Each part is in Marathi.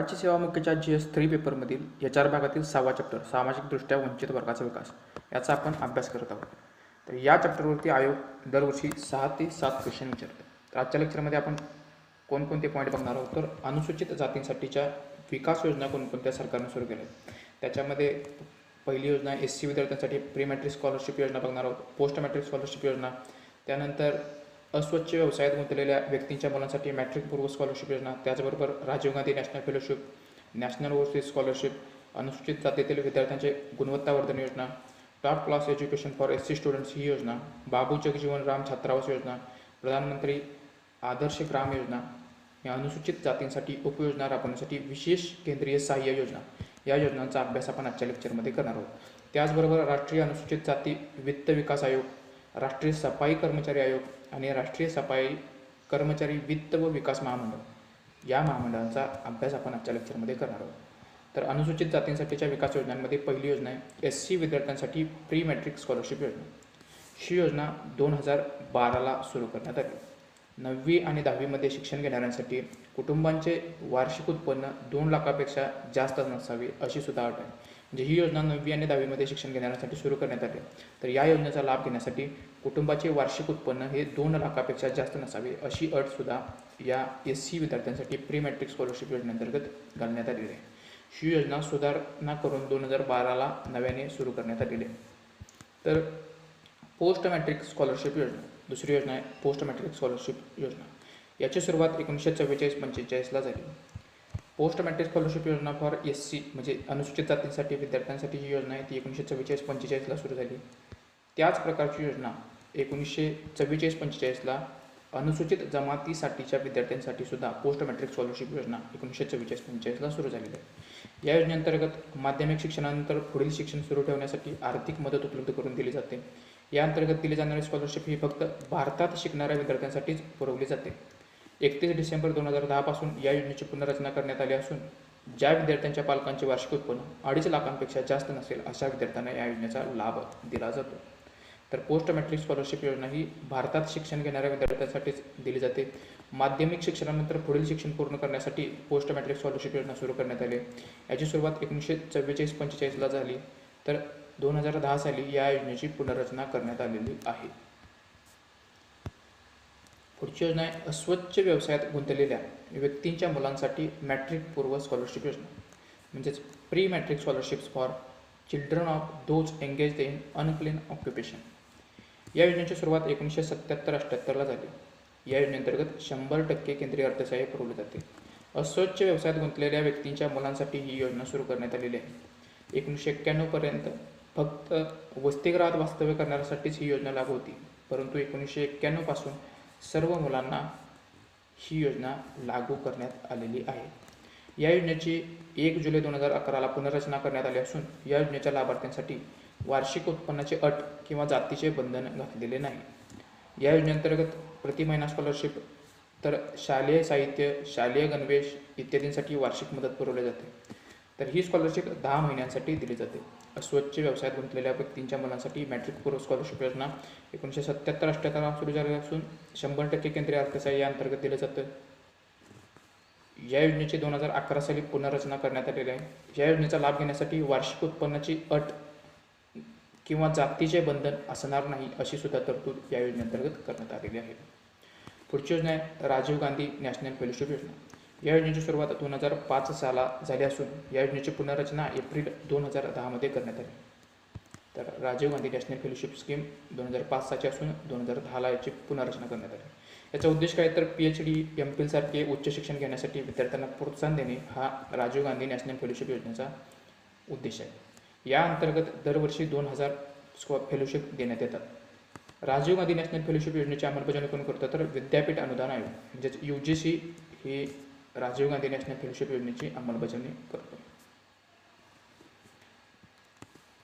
राज्य सेवा मुख्यच्या GS3 पेपरमधील HR भागातील 6वा चॅप्टर सामाजिकदृष्ट्या वंचित वर्गाचा विकास याचा आपण अभ्यास करत आहोत. तर या चॅप्टरवरती आयोग दरवर्षी 6 ते 7 क्वेश्चन विचारतो. तर आजच्या लेक्चरमध्ये आपण कोणकोणते पॉईंट बघणार आहोत. तर अनुसूचित जातींसाठीच्या विकास योजना कोणकोणत्या सरकारने सुरू केल्या आहेत. त्याच्यामध्ये पहिली योजना SC विद्यार्थ्यांसाठी प्री मॅट्रिक स्कॉलरशिप योजना बघणार आहोत. पोस्ट मॅट्रिक स्कॉलरशिप योजना, त्यानंतर अस्वच्छ व्यवसायात गुंतलेल्या व्यक्तींच्या मुलांसाठी मॅट्रिक पूर्व स्कॉलरशिप योजना, त्याचबरोबर Rajiv Gandhi national fellowship, national overseas scholarship, अनुसूचित जातीतील विद्यार्थ्यांचे गुणवत्तावर्धन योजना, top class education for SC students ही योजना, बाबू जगजीवन राम छात्रावास योजना, प्रधानमंत्री आदर्श ग्राम योजना, या अनुसूचित जातींसाठी उपयोजना राबवण्यासाठी विशेष केंद्रीय सहाय्य योजना, या योजनांचा अभ्यास आपण आजच्या लेक्चरमध्ये करणार आहोत. त्याचबरोबर राष्ट्रीय अनुसूचित जाती वित्त विकास आयोग, राष्ट्रीय सफाई कर्मचारी आयोग आणि राष्ट्रीय सफाई कर्मचारी वित्त व विकास महामंडळ या महामंडळाचा अभ्यास आपण आजच्या लेक्चरमध्ये करणार आहोत. तर अनुसूचित जातींसाठीच्या विकास योजनांमध्ये पहिली योजना आहे SC विद्यार्थ्यांसाठी प्री मॅट्रिक स्कॉलरशिप योजना. ही योजना 2012ला सुरू करण्यात आली. 9वी आणि 10वीमध्ये शिक्षण घेणाऱ्यांसाठी कुटुंबांचे वार्षिक उत्पन्न 2 लाखापेक्षा जास्त नसावे अशी सुद्धा अट आहे. म्हणजे ही योजना 9वी आणि 10वीमध्ये शिक्षण घेणाऱ्यांसाठी सुरू करण्यात आली. तर या योजनेचा लाभ घेण्यासाठी कुटुंबाचे वार्षिक उत्पन्न हे 2 लाखापेक्षा जास्त नसावे अशी अटसुद्धा या SC विद्यार्थ्यांसाठी प्री मॅट्रिक स्कॉलरशिप योजनेअंतर्गत घालण्यात आलेली आहे. ही योजना सुधारणा करून 2012ला नव्याने सुरू करण्यात आलेली आहे. तर पोस्ट मॅट्रिक स्कॉलरशिप योजना, दुसरी योजना आहे पोस्ट मॅट्रिक स्कॉलरशिप योजना. याची सुरुवात 1944-45ला झाली. पोस्ट मॅट्रिक स्कॉलरशिप योजना फॉर SC म्हणजे अनुसूचित जातींसाठी विद्यार्थ्यांसाठी ही योजना आहे ती 1944-45ला सुरू झाली. त्याच प्रकारची योजना 1944-45ला अनुसूचित जमातीसाठीच्या विद्यार्थ्यांसाठी सुद्धा पोस्ट मॅट्रिक स्कॉलरशिप योजना 1944-45ला सुरू झालेली आहे. या योजनेअंतर्गत माध्यमिक शिक्षणानंतर पुढील शिक्षण सुरू ठेवण्यासाठी आर्थिक मदत उपलब्ध करून दिली जाते. या अंतर्गत दिली जाणारी स्कॉलरशिप ही फक्त भारतात शिकणाऱ्या विद्यार्थ्यांसाठीच पुरवली जाते. 31 डिसेंबर 2010 पासून या योजनेची पुनर्रचना करण्यात आली असून ज्या विद्यार्थ्यांच्या पालकांचे वार्षिक उत्पन्न 2.5 लाखांपेक्षा जास्त नसेल अशा विद्यार्थ्यांना या योजनेचा लाभ दिला जातो. तर पोस्ट मॅट्रिक स्कॉलरशिप योजना ही भारतात शिक्षण घेणाऱ्या विद्यार्थ्यांसाठीच दिली जाते. माध्यमिक शिक्षणानंतर पुढील शिक्षण पूर्ण करण्यासाठी पोस्ट मॅट्रिक स्कॉलरशिप योजना सुरू करण्यात आली. याची सुरुवात 1944-45ला झाली. तर 2010 साली या योजनेची पुनर्रचना करण्यात आलेली आहे. पुढची योजना आहे अस्वच्छ व्यवसायात गुंतलेल्या व्यक्तींच्या मुलांसाठी मॅट्रिक पूर्व स्कॉलरशिप योजना म्हणजेच pre matric scholarships for children of those engaged in unclean occupation. या योजनेची सुरुवात 1977-78ला झाली. या योजनेअंतर्गत 100% केंद्रीय अर्थसहाय्य पुरवले जाते. अस्वच्छ व्यवसायात गुंतलेल्या व्यक्तींच्या मुलांसाठी ही योजना सुरू करण्यात आलेली आहे. 1991पर्यंत फक्त वसतिगृहात वास्तव्य करण्यासाठीच ही योजना लागू होती, परंतु 1991 पासून सर्व मुलांना ही योजना लागू करण्यात आलेली आहे. या योजनेची 1 जुलै 2011ला पुनर्रचना करण्यात आली असून या योजनेच्या लाभार्थ्यांसाठी वार्षिक उत्पन्नाचे अट किंवा जातीचे बंधन घातलेले नाही. या योजनेअंतर्गत प्रति महिना स्कॉलरशिप, तर शालेय साहित्य, शालेय गणवेश इत्यादींसाठी वार्षिक मदत पुरवली जाते. तर ही स्कॉलरशिप 10 महिन्यांसाठी दिली जाते. अस्वच्छ व्यवसायात गुंतलेल्या व्यक्तींच्या मुलांसाठी मॅट्रिक पूर्व स्कॉलरशिप योजना 1977-78ला सुरू झाली असून 100% केंद्रीय अर्थसहाय्य या अंतर्गत दिलं जातं. या योजनेची 2011 साली पुनर्रचना करण्यात आलेली आहे. या योजनेचा लाभ घेण्यासाठी वार्षिक उत्पन्नाची अट किंवा जातीचे बंधन असणार नाही अशी सुद्धा तरतूद या योजनेअंतर्गत करण्यात आलेली आहे. पुढची योजना आहे राजीव गांधी नॅशनल फेलोशिप योजना. या योजनेची सुरुवात 2005 साला झाली असून या योजनेची पुनर्रचना एप्रिल 2010मध्ये करण्यात आली. तर Rajiv Gandhi national fellowship scheme 2005 साली असून 2010ला याची पुनर्रचना करण्यात आली. याचा उद्देश काय तर PhD, MPhil सारखे उच्च शिक्षण घेण्यासाठी विद्यार्थ्यांना प्रोत्साहन देणे हा राजीव गांधी नॅशनल फेलोशिप योजनेचा उद्देश आहे. या अंतर्गत दरवर्षी 2000 फेलोशिप देण्यात येतात. राजीव गांधी नॅशनल फेलोशिप योजनेची अंमलबजावणी कोण करतं तर विद्यापीठ अनुदान आयोग म्हणजेच UGC ही राजीव गांधी नॅशनल फेलोशिप योजनेची अंमलबजावणी करतो.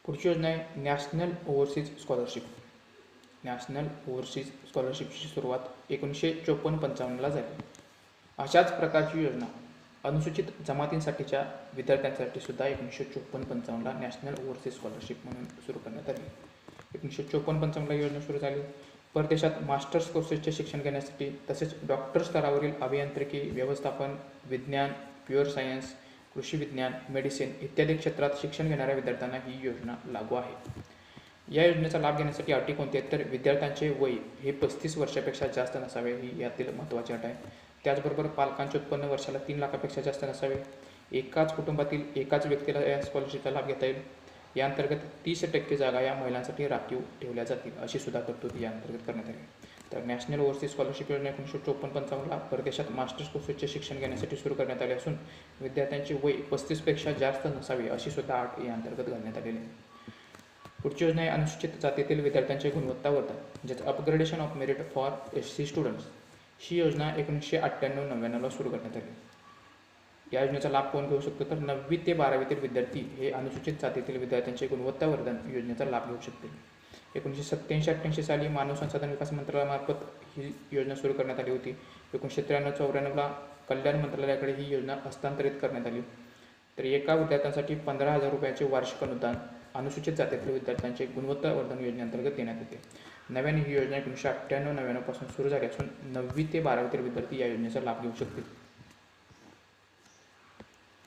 पुढची योजना आहे national overseas scholarship. National overseas स्कॉलरशिपची सुरुवात 1954-55ला झाली. अशाच प्रकारची योजना अनुसूचित जमातींसाठीच्या विद्यार्थ्यांसाठी सुद्धा 1954-55ला नॅशनल ओव्हरसीज स्कॉलरशिप म्हणून सुरू करण्यात आली. 1954-55ला योजना सुरू झाली. परदेशात मास्टर्स कोर्सेसचे शिक्षण घेण्यासाठी तसेच डॉक्टर स्तरावरील अभियांत्रिकी, व्यवस्थापन, विज्ञान, प्युअर सायन्स कृषी विज्ञान, मेडिसिन इत्यादी क्षेत्रात शिक्षण घेणाऱ्या विद्यार्थ्यांना ही योजना लागू आहे. या योजनेचा लाभ घेण्यासाठी अटी कोणती आहेत तर विद्यार्थ्यांचे वय हे 35 वर्षापेक्षा जास्त नसावे ही यातील महत्त्वाची अट आहे. त्याचबरोबर पालकांचे उत्पन्न वर्षाला 3 लाखापेक्षा जास्त नसावे. एकाच कुटुंबातील एकाच व्यक्तीला या स्कॉलरशिपचा लाभ घेता येईल. या अंतर्गत 30% जागा या महिलांसाठी राखीव ठेवल्या जातील अशी सुद्धा तरतूद या अंतर्गत करण्यात आली. तर नॅशनल ओव्हरसीज स्कॉलरशिप योजना 1954-55ला परदेशात मास्टर्स कोर्सेसचे शिक्षण घेण्यासाठी सुरू करण्यात आले असून विद्यार्थ्यांचे वय 35पेक्षा जास्त नसावे अशी सुद्धा अट या अंतर्गत घालण्यात आलेली आहे. पुढची योजना आहे अनुसूचित जातीतील विद्यार्थ्यांचे गुणवत्तावर्धन ज्याचं upgradation of merit for SC students. ही योजना 1998-99ला सुरू करण्यात आली. या योजनेचा लाभ कोण घेऊ शकतो तर 9वी ते 12वीतील विद्यार्थी हे अनुसूचित जातीतील विद्यार्थ्यांचे गुणवत्तावर्धन योजनेचा लाभ घेऊ शकतील. 1987-88 साली मानव संसाधन विकास मंत्रालयामार्फत ही योजना सुरू करण्यात आली होती. 1993-94ला कल्याण मंत्रालयाकडे ही योजना हस्तांतरित करण्यात आली. तर एका विद्यार्थ्यांसाठी 15,000 रुपयाचे वार्षिक अनुदान अनुसूचित जातीतील विद्यार्थ्यांचे गुणवत्तावर्धन योजनेअंतर्गत देण्यात येते. नव्याने ही योजना 1998-99 पासून सुरू झाली असून 9वी ते 12वीतील विद्यार्थी या योजनेचा लाभ घेऊ शकतील.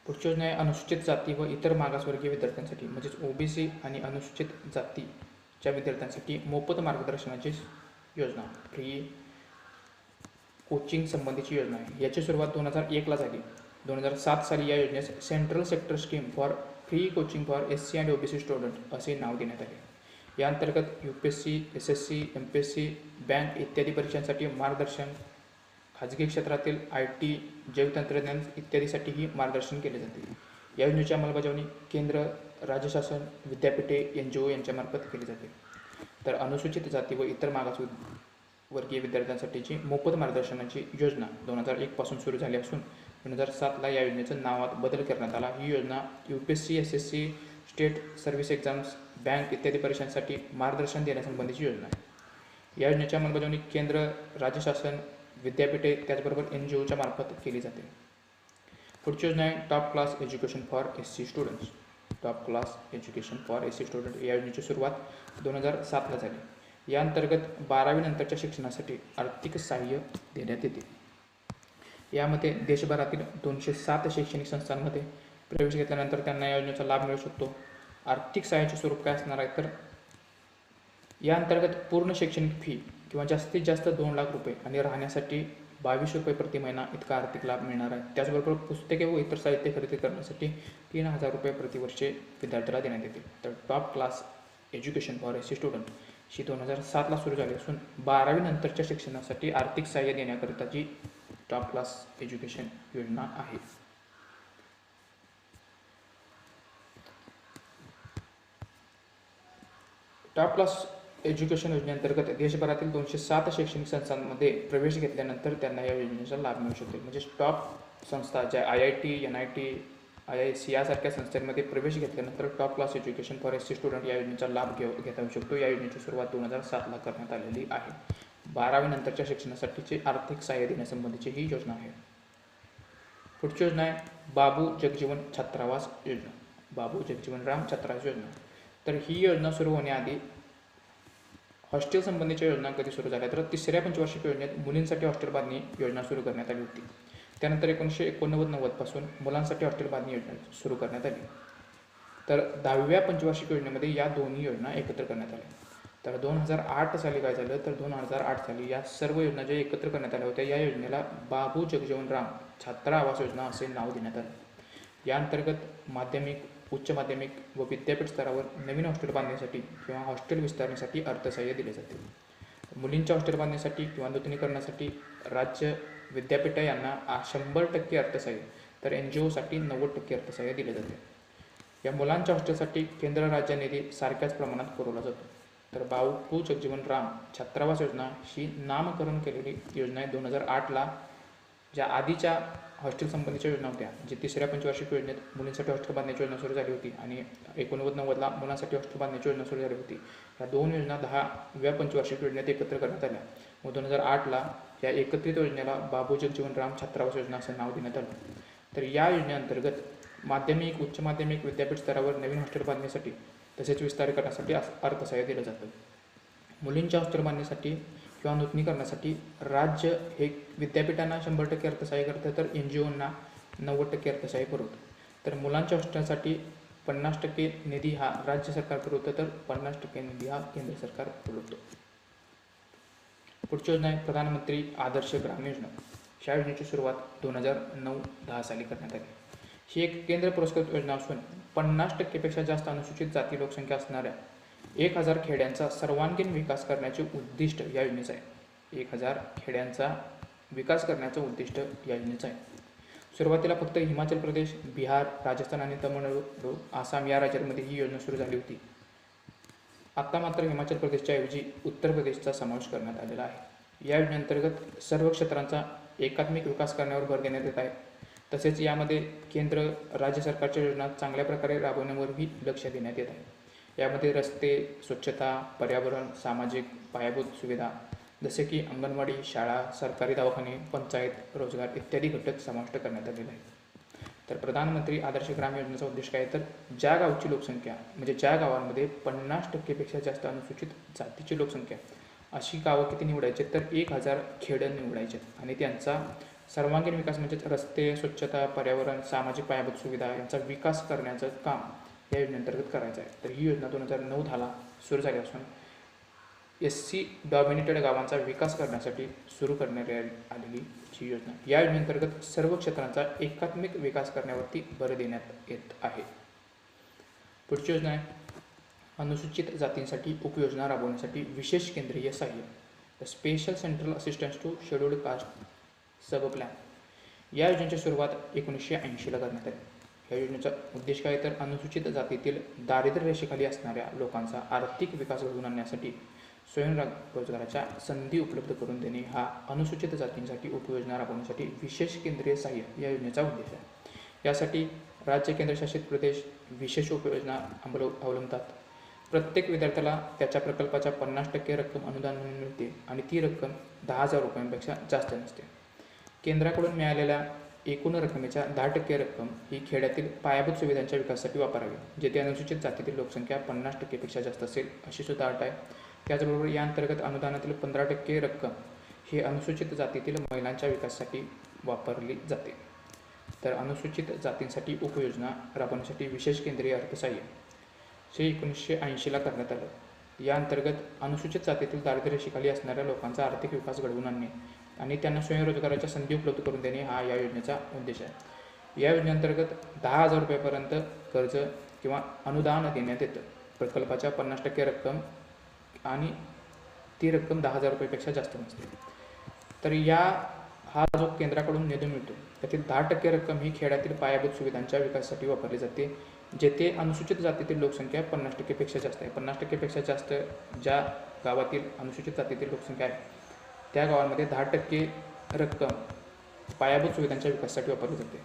पुढची योजना आहे अनुसूचित जाती व इतर मागासवर्गीय विद्यार्थ्यांसाठी म्हणजेच OBC आणि अनुसूचित जातीच्या विद्यार्थ्यांसाठी मोफत मार्गदर्शनाची योजना फ्री कोचिंग संबंधीची योजना आहे. याची सुरुवात 2001ला झाली. 2007 साली या योजनेस central sector scheme for free coaching for SC आणि OBC स्टुडंट असे नाव देण्यात आले. या अंतर्गत UPSC, SSC, MPSC, बँक इत्यादी परीक्षांसाठी मार्गदर्शन, खाजगी क्षेत्रातील IT, जैवतंत्रज्ञान इत्यादीसाठीही मार्गदर्शन केले जाते. या योजनेची अंमलबजावणी केंद्र, राज्य शासन, विद्यापीठे, NGO यांच्यामार्फत केली जाते. तर अनुसूचित जाती व इतर मागासवर्गीय विद्यार्थ्यांसाठीची मोफत मार्गदर्शनाची योजना 2001 पासून सुरू झाली असून 2007ला या योजनेचं नावात बदल करण्यात आला. ही योजना UPSC, SSC, state service exams, bank इत्यादी परीक्षांसाठी मार्गदर्शन देण्यासंबंधीची योजना आहे. या योजनेची अंमलबजावणी केंद्र, राज्य शासन, विद्यापीठे त्याचबरोबर NGOच्या मार्फत केली जाते. पुढची योजना आहे top class education for SC students. Top class education for SC student या योजनेची सुरुवात 2007ला झाली. या अंतर्गत 12वी नंतरच्या शिक्षणासाठी आर्थिक सहाय्य देण्यात येते. यामध्ये देशभरातील 207 शैक्षणिक संस्थांमध्ये प्रवेश घेतल्यानंतर त्यांना या योजनेचा लाभ मिळू शकतो. आर्थिक सहाय्याचे स्वरूप काय असणार आहे तर या अंतर्गत पूर्ण शैक्षणिक फी किंवा जास्तीत जास्त 2 लाख रुपये आणि राहण्यासाठी 22 रुपये प्रति महिना इतका आर्थिक लाभ मिळणार आहे. त्याचबरोबर पुस्तके व इतर साहित्य खरेदी करण्यासाठी 3,000 रुपये प्रतिवर्षे विद्यार्थ्याला देण्यात येतील. तर top class education for SC student ही 2007ला सुरू झाली असून 12वी नंतरच्या शिक्षणासाठी आर्थिक सहाय्य देण्याकरिताची टॉप क्लास एज्युकेशन योजना आहे. टॉप क्लास एज्युकेशन योजनेअंतर्गत देशभरातील 207 शैक्षणिक संस्थांमध्ये प्रवेश घेतल्यानंतर त्यांना या योजनेचा लाभ मिळू शकतो. म्हणजे टॉप संस्था ज्या IIT, NIT, IISc यासारख्या संस्थांमध्ये प्रवेश घेतल्यानंतर top class education for SC student या योजनेचा लाभ घेता येऊ शकतो. या योजनेची सुरुवात 2007ला करण्यात आलेली आहे. 12वी नंतरच्या शिक्षणासाठीचे आर्थिक सहाय्य देण्यासंबंधीची ही योजना आहे. पुढची योजना आहे बाबू जगजीवन छात्रावास योजना. बाबू जगजीवन राम छात्रावास योजना. तर ही योजना सुरू होण्याआधी हॉस्टेल संबंधीच्या योजना कधी सुरू झाल्या तर 3ऱ्या पंचवार्षिक योजनेत मुलींसाठी हॉस्टेल बांधणी योजना सुरू करण्यात आली होती. त्यानंतर 1989-90 पासून मुलांसाठी हॉस्टेल बांधणी योजना सुरू करण्यात आली. तर 10व्या पंचवार्षिक योजनेमध्ये या दोन्ही योजना एकत्र करण्यात आल्या. तर 2008 साली काय झालं तर 2008 साली या सर्व योजना ज्या एकत्र करण्यात आल्या होत्या या योजनेला बाबू जगजीवन राम छात्र आवास योजना असे नाव देण्यात आले. या अंतर्गत माध्यमिक, उच्च माध्यमिक व विद्यापीठ स्तरावर नवीन हॉस्टेल बांधण्यासाठी किंवा हॉस्टेल विस्तारण्यासाठी अर्थसहाय्य दिले जाते. मुलींच्या हॉस्टेल बांधण्यासाठी किंवा नूतनीकरणासाठी राज्य विद्यापीठ यांना 100% अर्थसहाय्य तर NGOसाठी 90% अर्थसहाय्य दिले जाते. या मुलांच्या हॉस्टेलसाठी केंद्र राज्य निधी सारख्याच प्रमाणात पुरवला जातो. तर बाबू जगजीवन राम छात्रावास योजना ही नामकरण केलेली योजना आहे. 2008ला ज्या आधीच्या हॉस्टेल संबंधीच्या योजना होत्या जी 3ऱ्या पंचवार्षिक योजनेत मुलींसाठी हॉस्टेल बांधण्याची योजना सुरू झाली होती आणि 89-90ला मुलांसाठी हॉस्टेल बांधण्याची योजना सुरू झाली होती. या दोन योजना 10व्या पंचवार्षिक योजनेत एकत्र करण्यात आल्या. मग 2008ला या एकत्रित योजनेला बाबू जगजीवन राम छात्रावास योजना असं नाव देण्यात आलं. तर या योजनेअंतर्गत माध्यमिक, उच्च माध्यमिक, विद्यापीठ स्तरावर नवीन हॉस्टेल बांधण्यासाठी तसेच विस्तार करण्यासाठी अर्थसहाय्य दिलं जातं. मुलींच्या हॉस्टेल बांधण्यासाठी किंवा नूतनीकरणासाठी राज्य हे विद्यापीठांना 100% अर्थसहाय्य करतं तर NGOंना 90% अर्थसहाय्य पुरवतं. तर मुलांच्या हॉस्टेलसाठी 50% निधी हा राज्य सरकार पुरवतं, तर 50% निधी हा केंद्र सरकार पुरवतो. पुढची योजना आहे प्रधानमंत्री आदर्श ग्राम योजना. या योजनेची सुरुवात 2009-10 साली करण्यात आली. ही एक केंद्र पुरस्कृत योजना असून 50%पेक्षा जास्त अनुसूचित जाती लोकसंख्या असणाऱ्या 1000 खेड्यांचा सर्वांगीण विकास करण्याचे उद्दिष्ट या योजनेचं आहे. 1000 खेड्यांचा विकास करण्याचं उद्दिष्ट या योजनेचं आहे. सुरुवातीला फक्त हिमाचल प्रदेश, बिहार, राजस्थान आणि तमिळनाडू, आसाम या राज्यांमध्ये ही योजना सुरू झाली होती. आता मात्र हिमाचल प्रदेशच्या ऐवजी उत्तर प्रदेशचा समावेश करण्यात आलेला आहे. या योजनेअंतर्गत सर्व क्षेत्रांचा एकात्मिक विकास करण्यावर भर देण्यात येत आहे. तसेच यामध्ये केंद्र राज्य सरकारच्या योजना चांगल्या प्रकारे राबवण्यावरही लक्ष देण्यात येत आहे. यामध्ये रस्ते, स्वच्छता, पर्यावरण, सामाजिक पायाभूत सुविधा जसे की अंगणवाडी, शाळा, सरकारी दवाखाने, पंचायत, रोजगार इत्यादी घटक समाविष्ट करण्यात आलेले आहेत. तर प्रधानमंत्री आदर्श ग्राम योजनेचा उद्देश काय तर ज्या गावची लोकसंख्या म्हणजे ज्या गावांमध्ये 50%पेक्षा जास्त अनुसूचित जातीची लोकसंख्या अशी गावं किती निवडायचे तर 1000 खेडं निवडायचे आणि त्यांचा सर्वांगीण विकास म्हणजेच रस्ते, स्वच्छता, पर्यावरण, सामाजिक पायाभूत सुविधा यांचा विकास करण्याचं काम या योजनेअंतर्गत करायचं आहे. तर ही योजना 2009-10 सुरू झाली असून SC डॉमिनेटेड गावांचा विकास करण्यासाठी सुरू करण्यात आलेली ही योजना. या योजनेअंतर्गत सर्व क्षेत्रांचा एकात्मिक विकास करण्यावरती भर देण्यात येत आहे. पुढची योजना आहे अनुसूचित जातींसाठी उपयोजना राबवण्यासाठी विशेष केंद्रीय सहाय्य, the special central assistance to scheduled caste sub plan. या योजनेची सुरुवात 1980ला करण्यात आली. या योजनेचा उद्देश काय तर अनुसूचित जातीतील दारिद्र्य रेषेखाली असणाऱ्या लोकांचा आर्थिक विकास घडवून आणण्यासाठी स्वयंरोजगाराच्या संधी उपलब्ध करून देणे हा अनुसूचित जातींसाठी उपयोजना राबवण्यासाठी विशेष केंद्रीय सहाय्य या योजनेचा उद्देश आहे. यासाठी राज्य केंद्रशासित प्रदेश विशेष उपयोजना अवलंबतात. प्रत्येक विद्यार्थ्याला त्याच्या प्रकल्पाच्या 50% रक्कम अनुदान म्हणून मिळते आणि ती रक्कम 10,000 रुपयांपेक्षा जास्त नसते. केंद्राकडून मिळालेल्या एकूण रकमेच्या 10% रक्कम ही खेड्यातील पायाभूत सुविधांच्या विकासासाठी वापरावी, जेथे अनुसूचित जातीतील लोकसंख्या 50%पेक्षा जास्त असेल अशी सुद्धा अट आहे. त्याचबरोबर या अंतर्गत अनुदानातील 15% रक्कम ही अनुसूचित जातीतील महिलांच्या विकासासाठी वापरली जाते. तर अनुसूचित जातींसाठी उपयोजना राबवण्यासाठी विशेष केंद्रीय अर्थसहाय्य हे 1980ला करण्यात आलं. या अंतर्गत अनुसूचित जातीतील दारिद्र्य रेषेखाली असणाऱ्या लोकांचा आर्थिक विकास घडवून आणणे आणि त्यांना स्वयंरोजगाराच्या संधी उपलब्ध करून देणे हा या योजनेचा उद्देश आहे. या योजनेअंतर्गत 10,000 रुपयापर्यंत कर्ज किंवा अनुदान देण्यात येतं. प्रकल्पाच्या 50% रक्कम आणि ती रक्कम 10,000 रुपयापेक्षा जास्त नसते. तर हा जो केंद्राकडून निधी मिळतो त्यातील 10% रक्कम ही खेड्यातील पायाभूत सुविधांच्या विकासासाठी वापरली जाते, जेथे अनुसूचित जातीतील लोकसंख्या 50%पेक्षा जास्त आहे. 50%पेक्षा जास्त ज्या गावातील अनुसूचित जातीतील लोकसंख्या आहे त्या गावांमध्ये 10% रक्कम पायाभूत सुविधांच्या विकासासाठी वापरली जाते.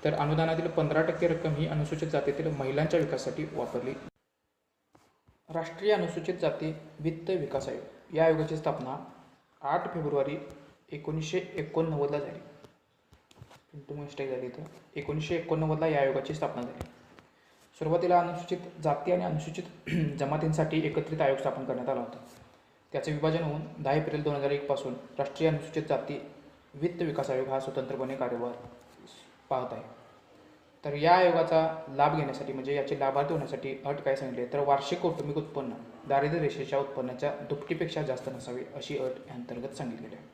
तर अनुदानातील 15% रक्कम ही अनुसूचित जातीतील महिलांच्या विकासासाठी वापरली. राष्ट्रीय अनुसूचित जाती वित्त विकास आयोग या आयोगाची स्थापना 8 फेब्रुवारी 1989ला झाली. मिस्टेक झाली तर 1989ला या आयोगाची स्थापना झाली. सुरुवातीला अनुसूचित जाती आणि अनुसूचित जमातींसाठी एकत्रित आयोग स्थापन करण्यात आला होता. त्याचे विभाजन होऊन 10 एप्रिल 2001 पासून राष्ट्रीय अनुसूचित जाती वित्त विकास आयोग हा स्वतंत्रपणे कार्यभार पाहत आहे. तर या आयोगाचा लाभ घेण्यासाठी म्हणजे याचे लाभार्थी होण्यासाठी अट काय सांगितली तर वार्षिक कौटुंबिक उत्पन्न दारिद्र्य रेषेच्या उत्पन्नाच्या दुपटीपेक्षा जास्त नसावे अशी अट अंतर्गत सांगितलेली आहे.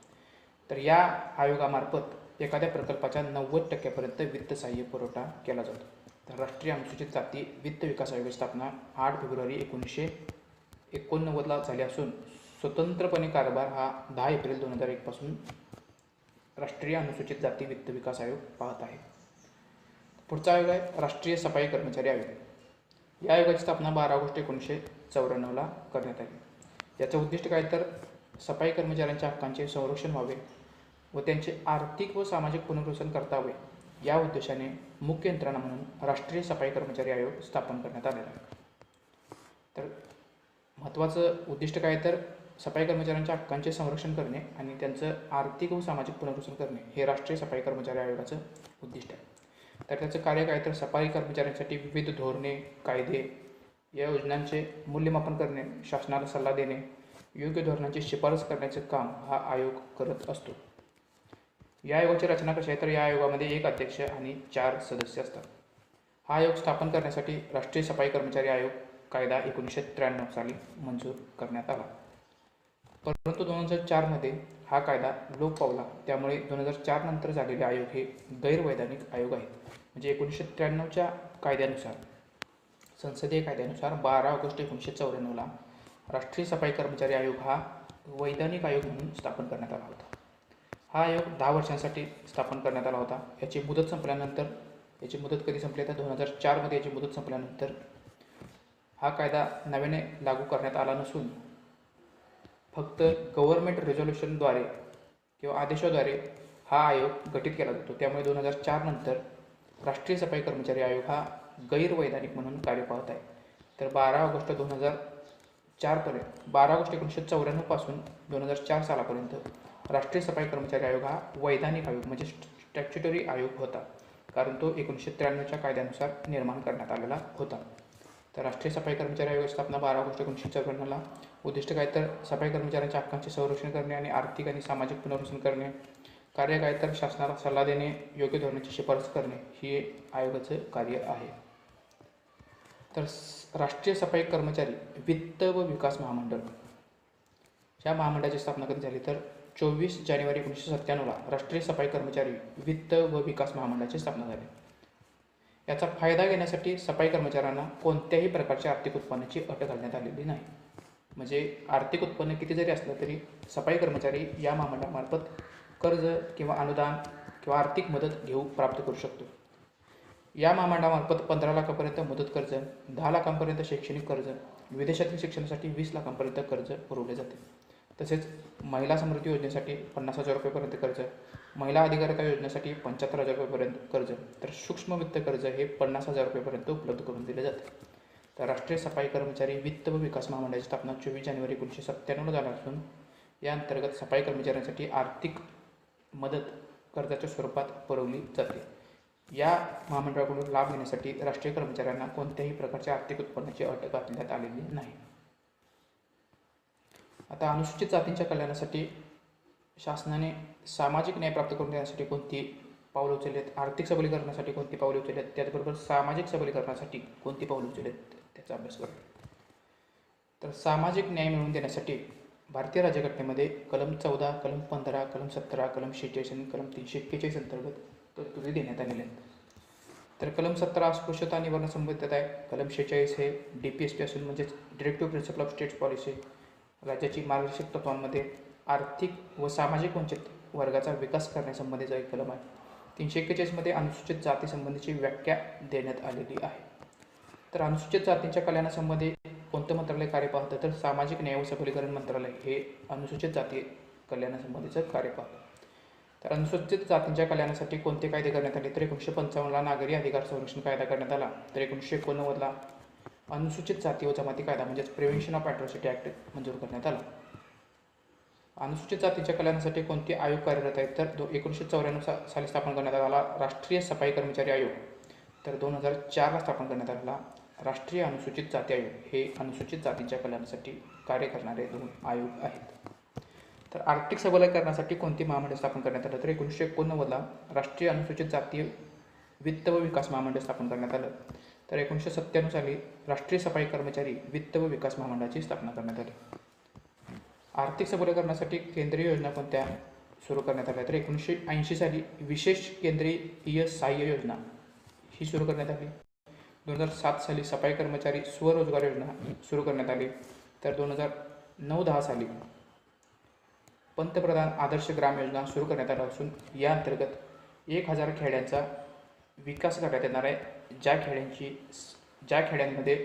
तर या आयोगामार्फत एखाद्या प्रकल्पाच्या 90% वित्त सहाय्य पुरवठा केला जातो. तर राष्ट्रीय अनुसूचित जाती वित्त विकास आयोगाची स्थापना 8 फेब्रुवारी 1989ला झाली असून स्वतंत्रपणे कारभार हा 10 एप्रिल 2001 पासून राष्ट्रीय अनुसूचित जाती वित्त विकास आयोग पाहत आहे. पुढचा आयोग आहे राष्ट्रीय सफाई कर्मचारी आयोग. या आयोगाची स्थापना 12 ऑगस्ट 1994ला करण्यात आली. याचं उद्दिष्ट काय तर सफाई कर्मचाऱ्यांच्या हक्कांचे संरक्षण व्हावे व त्यांचे आर्थिक व सामाजिक पुनर्वसन करता यावे या उद्देशाने मुख्य यंत्रणा म्हणून राष्ट्रीय सफाई कर्मचारी आयोग स्थापन करण्यात आलेला आहे. तर महत्त्वाचं उद्दिष्ट काय तर सफाई कर्मचाऱ्यांच्या हक्कांचे संरक्षण करणे आणि त्यांचं आर्थिक व सामाजिक पुनर्वसन करणे हे राष्ट्रीय सफाई कर्मचारी आयोगाचं उद्दिष्ट आहे. तर त्याचं कार्य काय तर सफाई कर्मचाऱ्यांसाठी विविध धोरणे, कायदे या योजनांचे मूल्यमापन करणे, शासनाला सल्ला देणे, योग्य धोरणांची शिफारस करण्याचे काम हा आयोग करत असतो. या आयोगाची रचना कशी आहे तर या आयोगामध्ये 1 अध्यक्ष आणि 4 सदस्य असतात. हा आयोग स्थापन करण्यासाठी राष्ट्रीय सफाई कर्मचारी आयोग कायदा 1993 साली मंजूर करण्यात आला. परंतु 2004मध्ये हा कायदा लोप पावला. त्यामुळे 2004 नंतर झालेले आयोग हे गैरवैधानिक आयोग आहेत. म्हणजे 1993च्या कायद्यानुसार, संसदीय कायद्यानुसार 12 ऑगस्ट 1994ला राष्ट्रीय सफाई कर्मचारी आयोग हा वैधानिक आयोग म्हणून स्थापन करण्यात आला होता. हा आयोग 10 वर्षांसाठी स्थापन करण्यात आला होता. याची मुदत संपल्यानंतर, याची मुदत कधी संपली तर 2004मध्ये याची मुदत संपल्यानंतर हा कायदा नव्याने लागू करण्यात आला नसून फक्त गव्हर्नमेंट रिझोल्युशनद्वारे किंवा आदेशाद्वारे हा आयोग गठीत केला जातो. त्यामुळे 2004 नंतर राष्ट्रीय सफाई कर्मचारी आयोग हा गैरवैधानिक म्हणून कार्य पाहत आहे. तर 12 ऑगस्ट 1994 पासून 2004 सालापर्यंत राष्ट्रीय सफाई कर्मचारी आयोग हा वैधानिक आयोग म्हणजे स्टॅच्युटरी आयोग होता, कारण तो 1993च्या कायद्यानुसार निर्माण करण्यात आलेला होता. तर राष्ट्रीय सफाई कर्मचारी आयोगाची स्थापना 12 ऑगस्ट 1954ला. उद्दिष्ट काय तर सफाई कर्मचाऱ्यांच्या हक्कांचे संरक्षण करणे आणि आर्थिक आणि सामाजिक पुनर्वसन करणे. कार्य काय तर शासनाला सल्ला देणे, योग्य धोरणाची शिफारस करणे हे आयोगाचं कार्य आहे. तर राष्ट्रीय सफाई कर्मचारी वित्त व विकास महामंडळ, या महामंडळाची स्थापना कधी झाली तर 24 जानेवारी 1997ला राष्ट्रीय सफाई कर्मचारी वित्त व विकास महामंडळाची स्थापना झाली. याचा फायदा घेण्यासाठी सफाई कर्मचाऱ्यांना कोणत्याही प्रकारच्या आर्थिक उत्पन्नाची अट घालण्यात आलेली नाही. म्हणजे आर्थिक उत्पन्न किती जरी असलं तरी सफाई कर्मचारी या महामंडळामार्फत कर्ज किंवा अनुदान किंवा आर्थिक मदत प्राप्त करू शकतो. या महामंडळामार्फत 15 लाखापर्यंत मुदत कर्ज, 10 लाखांपर्यंत शैक्षणिक कर्ज, विदेशातील शिक्षणासाठी 20 लाखांपर्यंत कर्ज पुरवले जाते. तसेच महिला समृद्धी योजनेसाठी 50,000 रुपयेपर्यंत कर्ज, महिला अधिकारिता योजनेसाठी 75,000 रुपयेपर्यंत कर्ज, तर सूक्ष्म वित्त कर्ज हे 50,000 रुपयेपर्यंत उपलब्ध करून दिले जाते. तर राष्ट्रीय सफाई कर्मचारी वित्त व विकास महामंडळाची स्थापना 24 जानेवारी 1997ला झाली असून या अंतर्गत सफाई कर्मचाऱ्यांसाठी आर्थिक मदत कर्जाच्या स्वरूपात पुरवली जाते. या महामंडळाकडून लाभ घेण्यासाठी राष्ट्रीय कर्मचाऱ्यांना कोणत्याही प्रकारच्या आर्थिक उत्पन्नाची अट घालण्यात आलेली नाही. आता अनुसूचित जातींच्या कल्याणासाठी शासनाने सामाजिक न्याय प्राप्त करून देण्यासाठी कोणती पावले उचललेत, आर्थिक सबलीकरणासाठी कोणती पावले उचललेत, त्याचबरोबर सामाजिक सबलीकरणासाठी कोणती पावले उचललेत त्याचा अभ्यास करू. तर सामाजिक न्याय मिळवून देण्यासाठी भारतीय राज्यघटनेमध्ये कलम 14, कलम 15, कलम 17, कलम 46 आणि कलम 341 अंतर्गत तरतुदी देण्यात आलेल्या आहेत. तर कलम 17 अस्पृश्यता निवारण संबंधित आहे. कलम 46 हे DPSP असून म्हणजेच directive principle of state policy, राज्याची मार्गदर्शक तत्वांमध्ये आर्थिक व सामाजिक वंचित वर्गाचा विकास करण्यासंबंधीचा एक कलम आहे. 341मध्ये अनुसूचित जाती संबंधीची व्याख्या देण्यात आलेली आहे. तर अनुसूचित जातींच्या कल्याणासंबंधी कोणतं मंत्रालय कार्य पाहतं तर सामाजिक न्याय व सबलीकरण मंत्रालय हे अनुसूचित जाती कल्याणासंबंधीचं कार्य पाहतं. तर अनुसूचित जातींच्या कल्याणासाठी कोणते कायदे करण्यात आले तर 1955ला नागरी अधिकार संरक्षण कायदा करण्यात आला. तर 1989ला अनुसूचित जाती व जमाती कायदा म्हणजेच प्रिव्हेन्शन ऑफ ॲट्रॉसिटी ॲक्ट मंजूर करण्यात आला. अनुसूचित जातीच्या कल्याणासाठी कोणते आयोग कार्यरत आहेत तर 1994 साली स्थापन करण्यात आला राष्ट्रीय सफाई कर्मचारी आयोग. तर 2004ला स्थापन करण्यात आलेला राष्ट्रीय अनुसूचित जाती आयोग हे अनुसूचित जातींच्या कल्याणासाठी कार्य करणारे 2 आयोग आहेत. तर आर्थिक सबलीकरणासाठी कोणती महामंडळ स्थापन करण्यात आलं तर 1989ला राष्ट्रीय अनुसूचित जाती वित्त व विकास महामंडळ स्थापन करण्यात आलं. तर 1997 साली राष्ट्रीय सफाई कर्मचारी वित्त व विकास महामंडळाची स्थापना करण्यात आली. आर्थिक सबलीकरणासाठी केंद्रीय योजना कोणत्या सुरू करण्यात आल्या तर 1980 साली विशेष केंद्रीय सहाय्य योजना ही सुरू करण्यात आली. 2007 साली सफाई कर्मचारी स्वरोजगार योजना सुरू करण्यात आली. तर 2009-10 साली पंतप्रधान आदर्श ग्राम योजना सुरू करण्यात आली असून या अंतर्गत 1000 खेड्यांचा विकास करण्यात येणार आहे, ज्या खेड्यांमध्ये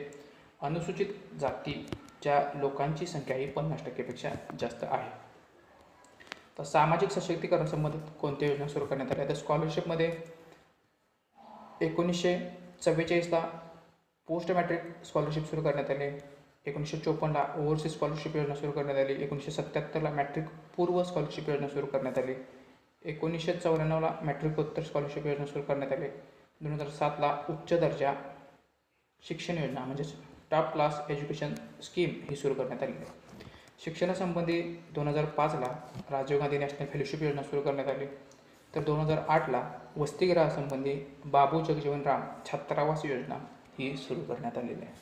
अनुसूचित जातीच्या लोकांची संख्या ही 50% जास्त आहे. तर सामाजिक सशक्तीकरण संबंधित कोणत्या योजना सुरू करण्यात आल्या तर स्कॉलरशिपमध्ये 1944ला पोस्ट मॅट्रिक स्कॉलरशिप सुरू करण्यात आली. 1954ला ओव्हरसीज स्कॉलरशिप योजना सुरू करण्यात आली. 1977ला मॅट्रिक पूर्व स्कॉलरशिप योजना सुरू करण्यात आली. 1994ला मॅट्रिकोत्तर स्कॉलरशिप योजना सुरू करण्यात आली. 2007ला उच्च दर्जा शिक्षण योजना म्हणजेच टॉप क्लास एज्युकेशन स्कीम ही सुरू करण्यात आली आहे. शिक्षणासंबंधी 2005ला राजीव गांधी नॅशनल फेलोशिप योजना सुरू करण्यात आली. तर 2008ला वसतिगृहासंबंधी बाबू जगजीवन राम छात्रावास योजना ही सुरू करण्यात आलेली आहे.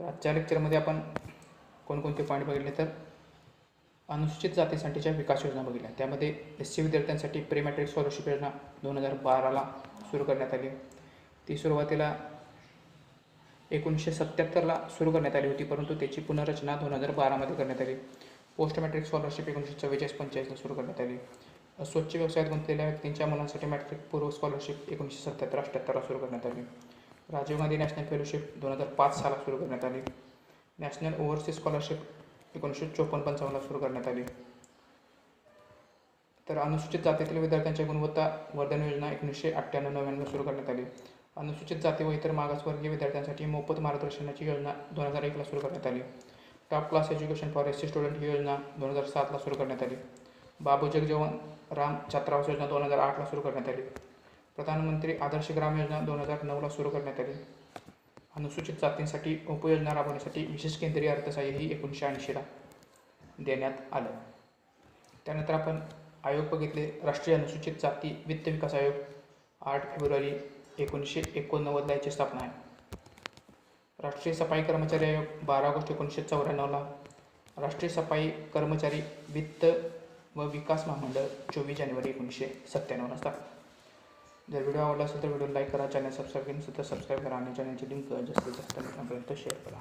तर आजच्या लेक्चरमध्ये आपण कोणकोणते पॉईंट बघितले तर अनुसूचित जातीसाठीच्या विकास योजना बघितल्या. त्यामध्ये SC विद्यार्थ्यांसाठी प्री मॅट्रिक स्कॉलरशिप योजना 2012ला सुरू करण्यात आली. ती सुरुवातीला 1977ला सुरू करण्यात आली होती, परंतु त्याची पुनर्रचना 2012मध्ये करण्यात आली. पोस्ट मॅट्रिक स्कॉलरशिप 1944-45ला सुरू करण्यात आली. स्वच्छ व्यवसायात गुंतलेल्या व्यक्तींच्या मुलांसाठी मॅट्रिक पूर्व स्कॉलरशिप 1977-78ला सुरू करण्यात आली. राजीव गांधी नॅशनल फेलोशिप 2005 साला सुरू करण्यात आली. नॅशनल ओव्हरसीज स्कॉलरशिप 1954-55ला सुरू करण्यात आली. तर अनुसूचित जातीतील विद्यार्थ्यांच्या गुणवत्ता वर्धन योजना 1998-99ला सुरू करण्यात आली. अनुसूचित जाती व इतर मागासवर्गीय विद्यार्थ्यांसाठी मोफत मार्गदर्शनाची योजना 2001ला सुरू करण्यात आली. Top class education for SC student ही योजना 2007ला सुरू करण्यात आली. बाबू जगजीवन राम छात्रावास योजना 2008ला सुरू करण्यात आली. प्रधानमंत्री आदर्श ग्राम योजना 2009ला सुरू करण्यात आली. अनुसूचित जातींसाठी उपयोजना राबवण्यासाठी विशेष केंद्रीय अर्थसहाय्य ही 1980ला देण्यात आलं. त्यानंतर आपण आयोग बघितले. राष्ट्रीय अनुसूचित जाती वित्त विकास आयोग 8 फेब्रुवारी 1989ला याची स्थापना आहे. राष्ट्रीय सफाई कर्मचारी आयोग 12 ऑगस्ट 1994ला. राष्ट्रीय सफाई कर्मचारी वित्त व विकास महामंडळ 24 जानेवारी 1997ला स्थापना. जर व्हिडिओ आवडला असेल तर व्हिडिओ लाईक करा, चॅनल सबस्क्राईब केलं नसेल तर सबस्क्राईब करा आणि चॅनलची लिंक जास्तीत जास्त मित्रांपर्यंत शेअर करा.